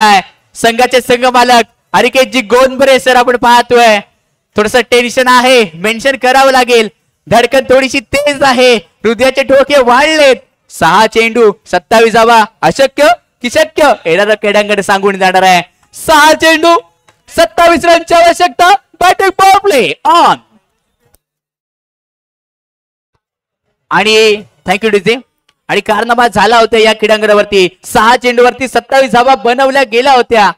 संघाचे संघ मालक हरिकेशजी गोंदबरे सर आपण पाहतोय. थोडस टेन्शन आहे, मेन्शन करावं लागेल. धडकन थोडीशी तेज आहे, हृदयाचे ठोके वाढलेत. 6 चेंडू 27 धावा, अशक्य की शक्य येणारा खेळांकडे सांगून जाणार आहे. 6 चेंडू 27 रनची आवश्यकता. Batting power play on. आणि थँक्यू डीजे. आणि कारनामा झाला होता या क्रीडांगणावरती. 6 चेंडूवरती 27 धावा बनवल्या गेल्या होत्या.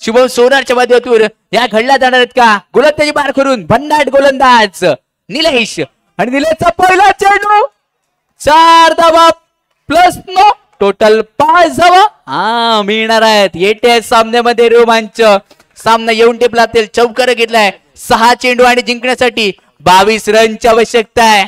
शुभम सोनारच्या माध्यमातून या घडल्या जाणार आहेत का? गोलंदाजी बार करून भन्नाट गोलंदाज निलेश. आणि निलेशचा पहिला चेंडू 4 धावा प्लस 9 टोटल 5 धावा मिळणार आहेत. येत्या सामन्यामध्ये रोमांच. सामना येऊन टेपला तेल चौकार घेतलाय. 6 चेंडू आणि जिंकण्यासाठी 22 रनची आवश्यकता आहे.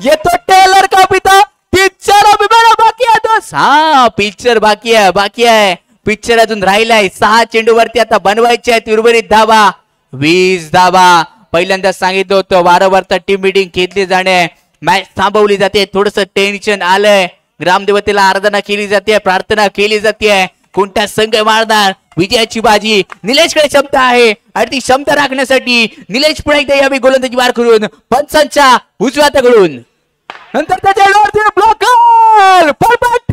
येतो टेलर का पिता. पिक्चर बाकी आहे. पिक्चर बाकी आहे. पिक्चर अजून राहिलाय. 6 चेंडूवरती आता बनवायचे आहेत उर्वरित धावा 20 धावा. पहिल्यांदा सांगितलं होतं वारंवार टीम मीटिंग घेतली जाणे, मॅच थांबवली जाते. थोडस टेन्शन आलंय. ग्रामदेवतेला आराधना केली जाते, प्रार्थना केली जाते. कोणत्या संघ मारणार विजयाची बाजी. निलेशकडे क्षमता आहे आणि ती क्षमता राखण्यासाठी निलेश पुन्हा एकदा यावी गोलंदाजी वार करून पंचांच्या उजव्या हाताकडून नंतर त्याच्या ब्लॉकर परफेक्ट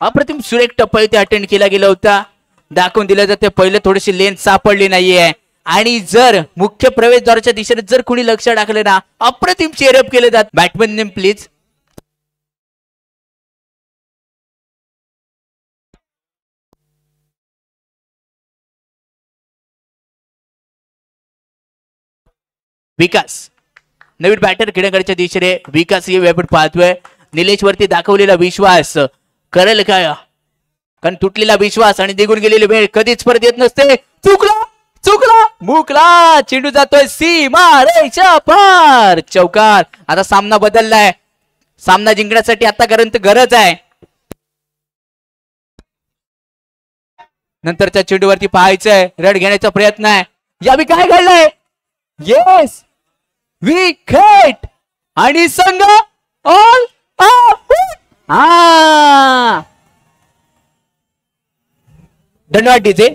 अप्रतिम सुरेख टप्पा इथे अटेंड केला गेला होता. दाखवून दिलं जाते पहिले थोडीशी लेन सापडली नाहीये. आणि जर मुख्य प्रवेशद्वाराच्या दिशेने जर कुणी लक्ष टाकले ना अप्रतिम चेअरअप केले जात. Batman name please. विकास नवीन बॅटर खेळण्याच्या दिशेने विकास हे आपण पाहतोय. निलेश वरती दाखवलेला विश्वास करेल काय? कारण तुटलेला विश्वास आणि निघून गेलेली वेळ कधीच परत येत नसते. चुकला मुकला चेंडू जातोय सीमा रेषा पार. चौकार. आता सामना बदललाय. सामना जिंकण्यासाठी आतापर्यंत गरज आहे. नंतरच्या चेंडूवरती पाहायचंय रड घेण्याचा प्रयत्न आहे. यावी काय घडलंय? येस विकेट आणि संघ ऑल धन्यवाद डीजे.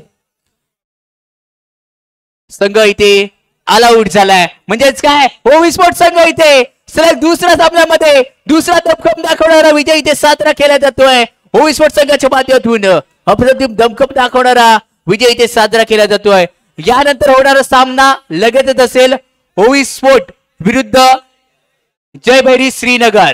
संघ इथे ऑल आउट झालाय. म्हणजेच काय ओवी स्पोर्ट संघ इथे सलग दुसऱ्या सामन्यामध्ये दुसरा दमखम दाखवणारा विजय इथे साजरा केला जातोय. ओवी स्पोर्ट संघाच्या माध्यमातून अप्रतिम दमखम दाखवणारा विजय इथे साजरा केला जातोय. यानंतर होणारा सामना लगेचच असेल ओवी स्पोर्ट विरुद्ध जय भैरी श्रीनगर.